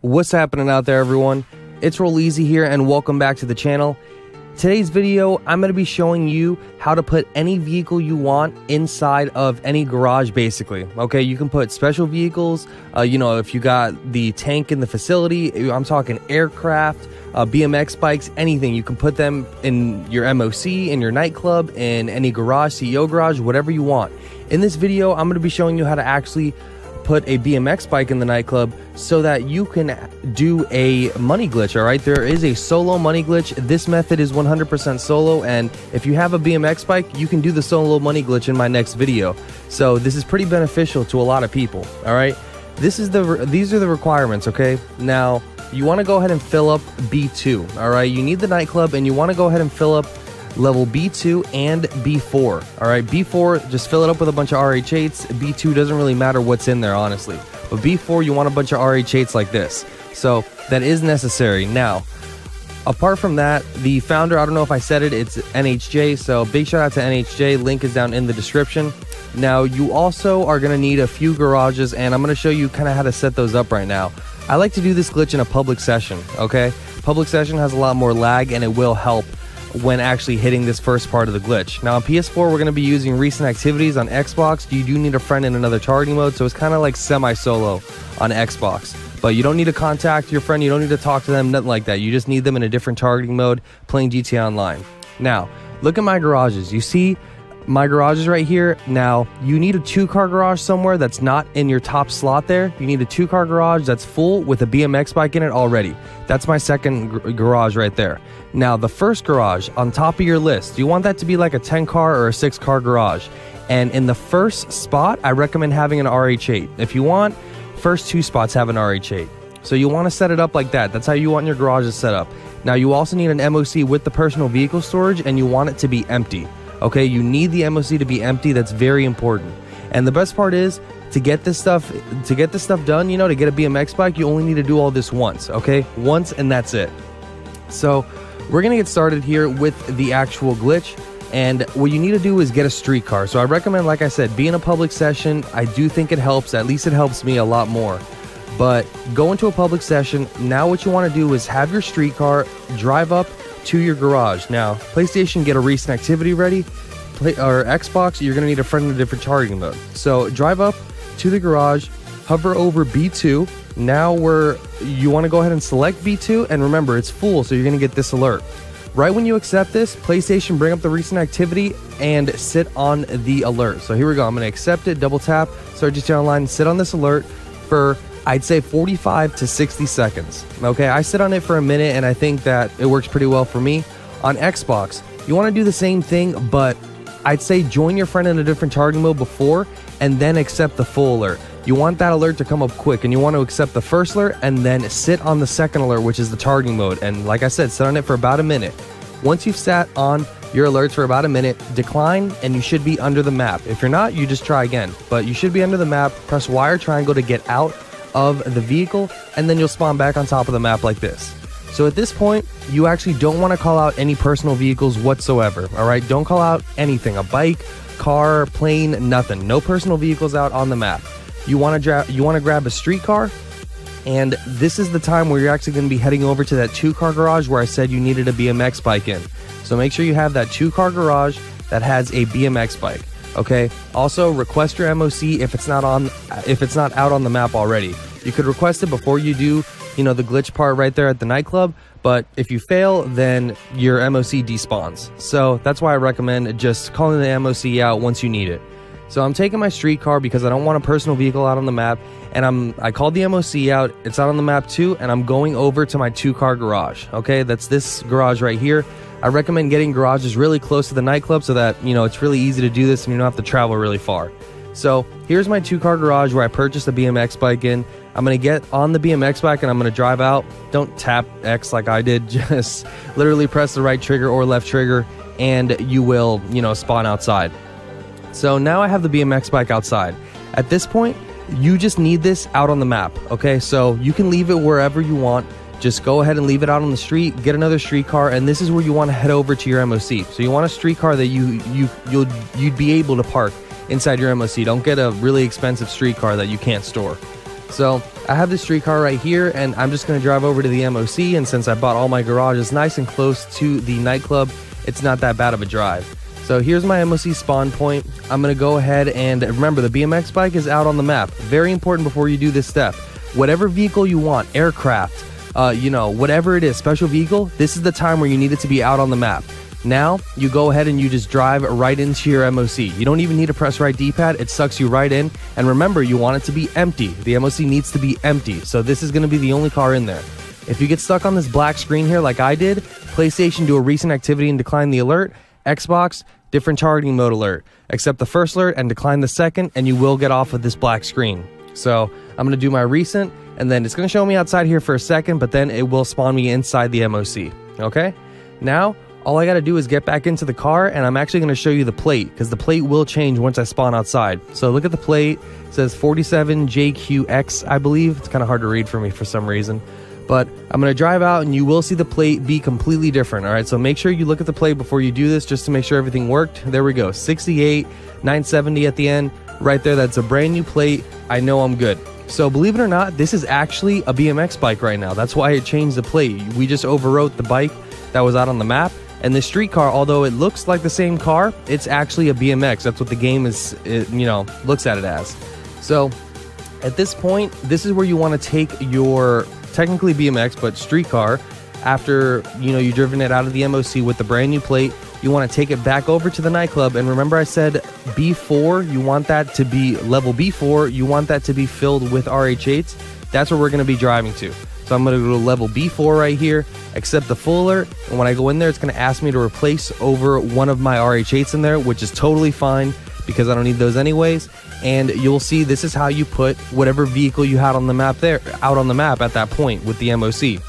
What's happening out there, everyone? It's Roll Easy here, and welcome back to the channel. Today's video, I'm going to be showing you how to put any vehicle you want inside of any garage, basically. Okay, you can put special vehicles, if you got the tank in the facility, I'm talking aircraft, BMX bikes, anything. You can put them in your MOC, in your nightclub, in any garage, CEO garage, whatever you want. In this video, I'm going to be showing you how to actually put a BMX bike in the nightclub so that you can do a money glitch. All right, there is a solo money glitch. This method is 100% solo, and if you have a BMX bike, you can do the solo money glitch in my next video. So this is pretty beneficial to a lot of people. All right, these are the requirements. Okay, now you want to go ahead and fill up B2. All right, you need the nightclub, and you want to go ahead and fill up level B2 and B4. All right, B4, just fill it up with a bunch of RH8s. B2 doesn't really matter what's in there, honestly. But B4, you want a bunch of RH8s like this. So that is necessary. Now, apart from that, the founder, I don't know if I said it, it's NHJ. So big shout out to NHJ. Link is down in the description. Now, you also are going to need a few garages, and I'm going to show you kind of how to set those up right now. I like to do this glitch in a public session, okay? Public session has a lot more lag, and it will help when actually hitting this first part of the glitch. Now on PS4, we're going to be using recent activities. On Xbox, you do need a friend in another targeting mode, so it's kind of like semi-solo on Xbox. But you don't need to contact your friend, you don't need to talk to them, nothing like that. You just need them in a different targeting mode, playing GTA Online. Now, look at my garages. You see my garages right here. Now, you need a 2-car garage somewhere that's not in your top slot there. You need a 2-car garage that's full with a BMX bike in it already. That's my second garage right there. Now, the first garage on top of your list, you want that to be like a 10-car or a 6-car garage. And in the first spot, I recommend having an RH8. If you want, first 2 spots have an RH8. So you want to set it up like that. That's how you want your garages set up. Now, you also need an MOC with the personal vehicle storage, and you want it to be empty. Okay, you need the MOC to be empty. That's very important. And the best part is, to get this stuff done, to get a BMX bike, you only need to do all this once, okay? Once, and that's it. So we're gonna get started here with the actual glitch, and what you need to do is get a streetcar. So I recommend, like I said, be in a public session. I do think it helps. At least it helps me a lot more. But go into a public session. Now what you want to do is have your streetcar, drive up to your garage. Now, PlayStation, get a recent activity ready. Or Xbox, you're going to need a friend in a different targeting mode. So drive up to the garage, hover over B2. Now you want to go ahead and select B2, and remember, it's full, so you're going to get this alert. Right when you accept this, PlayStation, bring up the recent activity and sit on the alert. So here we go. I'm going to accept it, double tap, start GTA Online, sit on this alert for, I'd say, 45 to 60 seconds. Okay, I sit on it for a minute, and I think that it works pretty well for me. On Xbox, you want to do the same thing, but I'd say join your friend in a different targeting mode before, and then accept the full alert. You want that alert to come up quick, and you want to accept the first alert, and then sit on the second alert, which is the targeting mode. And like I said, sit on it for about a minute. Once you've sat on your alerts for about a minute, decline, and you should be under the map. If you're not, you just try again. But you should be under the map. Press Y or triangle to get out of the vehicle, and then you'll spawn back on top of the map like this. So at this point, you actually don't want to call out any personal vehicles whatsoever. All right, don't call out anything, a bike, car, plane, nothing. No personal vehicles out on the map. You want to grab a streetcar, and this is the time where you're actually going to be heading over to that 2-car garage where I said you needed a BMX bike in. So make sure you have that 2-car garage that has a BMX bike. Okay. Also, request your MOC if it's not out on the map already. You could request it before you do, the glitch part right there at the nightclub. But if you fail, then your MOC despawns. So that's why I recommend just calling the MOC out once you need it. So I'm taking my streetcar because I don't want a personal vehicle out on the map, and I called the MOC out. It's out on the map too, and I'm going over to my 2-car garage. Okay, that's this garage right here. I recommend getting garages really close to the nightclub so that, it's really easy to do this and you don't have to travel really far. So here's my 2-car garage where I purchased a BMX bike in. I'm going to get on the BMX bike and I'm going to drive out. Don't tap X like I did. Just literally press the right trigger or left trigger and you will, spawn outside. So now I have the BMX bike outside. At this point, you just need this out on the map. Okay, so you can leave it wherever you want. Just go ahead and leave it out on the street, get another streetcar, and this is where you want to head over to your MOC. So you want a streetcar that you'd be able to park inside your MOC. Don't get a really expensive streetcar that you can't store. So I have this street car right here, and I'm just going to drive over to the MOC, and since I bought all my garages nice and close to the nightclub, it's not that bad of a drive. So here's my MOC spawn point. I'm going to go ahead and remember, the BMX bike is out on the map. Very important before you do this step. Whatever vehicle you want, aircraft, whatever it is, special vehicle, this is the time where you need it to be out on the map. Now, you go ahead and you just drive right into your MOC. You don't even need to press right D-pad. It sucks you right in. And remember, you want it to be empty. The MOC needs to be empty. So this is going to be the only car in there. If you get stuck on this black screen here like I did, PlayStation, do a recent activity and decline the alert. Xbox, different targeting mode alert. Accept the first alert and decline the second, and you will get off of this black screen. So I'm going to do my recent, and then it's going to show me outside here for a second, but then it will spawn me inside the MOC. Okay? Now, all I got to do is get back into the car, and I'm actually going to show you the plate, because the plate will change once I spawn outside. So look at the plate. It says 47JQX, I believe. It's kind of hard to read for me for some reason. But I'm going to drive out, and you will see the plate be completely different. All right, so make sure you look at the plate before you do this, just to make sure everything worked. There we go, 68, 970 at the end. Right there, that's a brand new plate. I know I'm good. So believe it or not, this is actually a BMX bike right now. That's why it changed the plate. We just overwrote the bike that was out on the map. And the street car, although it looks like the same car, it's actually a BMX. That's what the game looks at it as. So at this point, this is where you want to take your technically BMX, but street car. After you've driven it out of the MOC with the brand new plate, you want to take it back over to the nightclub. And remember, I said B4, you want that to be level B4. You want that to be filled with RH8s. That's where we're going to be driving to. So I'm going to go to level B4 right here, accept the full alert, and when I go in there, it's going to ask me to replace over one of my RH8s in there, which is totally fine because I don't need those anyways. And you'll see this is how you put whatever vehicle you had on the map there, out on the map at that point with the MOC.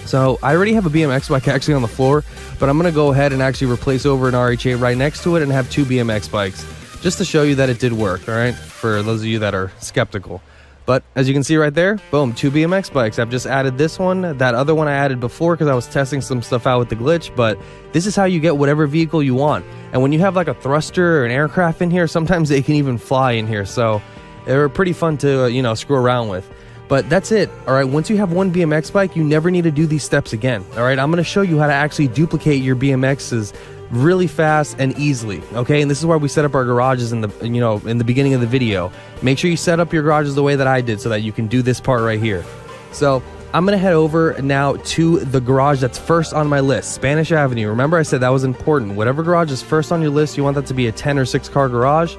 So I already have a BMX bike actually on the floor, but I'm going to go ahead and actually replace over an RH8 right next to it and have two BMX bikes, just to show you that it did work, all right, for those of you that are skeptical. But as you can see right there, boom, two BMX bikes. I've just added this one. That other one I added before because I was testing some stuff out with the glitch. But this is how you get whatever vehicle you want. And when you have like a thruster or an aircraft in here, sometimes they can even fly in here. So they're pretty fun to, screw around with. But that's it. All right, once you have one BMX bike, you never need to do these steps again. All right, I'm going to show you how to actually duplicate your BMXs really fast and easily. Okay, and this is why we set up our garages in the beginning of the video. Make sure you set up your garages the way that I did so that you can do this part right here. So I'm gonna head over now to the garage that's first on my list, Spanish Avenue. Remember I said that was important. Whatever garage is first on your list, you want that to be a 10 or 6 car garage.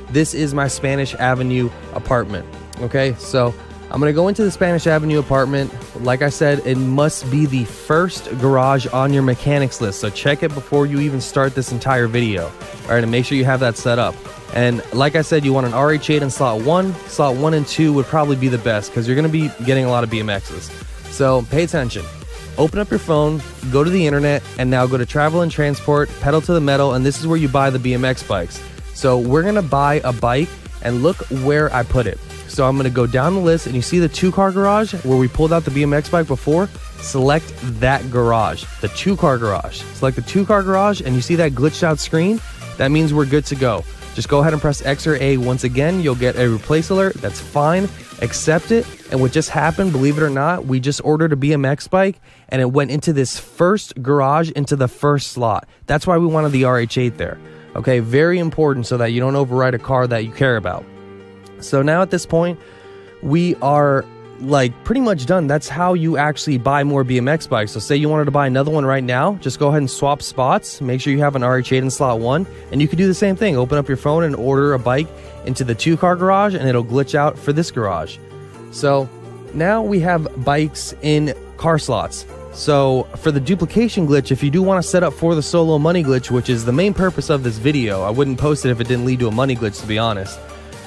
This is my Spanish Avenue apartment. Okay, so I'm going to go into the Spanish Avenue apartment. Like I said, it must be the first garage on your mechanics list. So check it before you even start this entire video. All right, and make sure you have that set up. And like I said, you want an RH8 in slot 1. Slot 1 and 2 would probably be the best because you're going to be getting a lot of BMXs. So pay attention. Open up your phone, go to the internet, and now go to Travel and Transport, Pedal to the Metal, and this is where you buy the BMX bikes. So we're going to buy a bike, and look where I put it. So I'm going to go down the list, and you see the 2-car garage where we pulled out the BMX bike before? Select that garage, the 2-car garage. Select the 2-car garage, and you see that glitched out screen? That means we're good to go. Just go ahead and press X or A once again. You'll get a replace alert. That's fine. Accept it. And what just happened, believe it or not, we just ordered a BMX bike, and it went into this first garage into the first slot. That's why we wanted the RH8 there. Okay, very important so that you don't override a car that you care about. So now at this point, we are like pretty much done. That's how you actually buy more BMX bikes. So say you wanted to buy another one right now, just go ahead and swap spots. Make sure you have an RH8 in slot 1, and you can do the same thing. Open up your phone and order a bike into the 2-car garage, and it'll glitch out for this garage. So now we have bikes in car slots. So for the duplication glitch, if you do want to set up for the solo money glitch, which is the main purpose of this video, I wouldn't post it if it didn't lead to a money glitch, to be honest.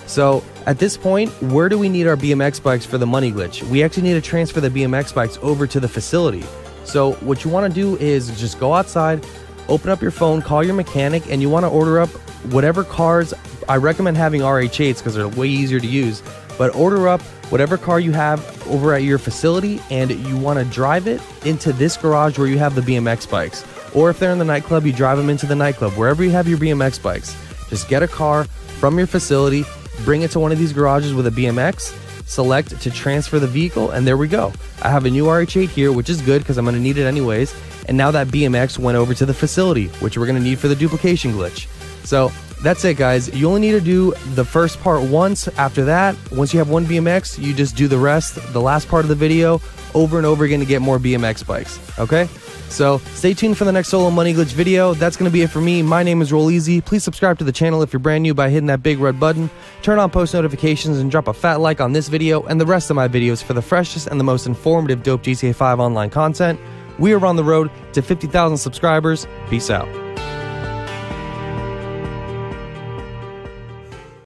So at this point, where do we need our BMX bikes for the money glitch? We actually need to transfer the BMX bikes over to the facility. So what you want to do is just go outside, open up your phone, call your mechanic, and you want to order up whatever cars. I recommend having RH8s because they're way easier to use, but order up whatever car you have over at your facility, and you want to drive it into this garage where you have the BMX bikes. Or if they're in the nightclub, you drive them into the nightclub. Wherever you have your BMX bikes, just get a car from your facility, bring it to one of these garages with a BMX, select to transfer the vehicle, and there we go. I have a new RH8 here, which is good because I'm going to need it anyways. And now that BMX went over to the facility, which we're going to need for the duplication glitch. So that's it, guys. You only need to do the first part once. After that, once you have one BMX, you just do the rest, the last part of the video, over and over again to get more BMX bikes. Okay? So stay tuned for the next solo money glitch video. That's going to be it for me. My name is Rolleezy. Please subscribe to the channel if you're brand new by hitting that big red button. Turn on post notifications and drop a fat like on this video and the rest of my videos for the freshest and the most informative dope GTA 5 online content. We are on the road to 50,000 subscribers. Peace out.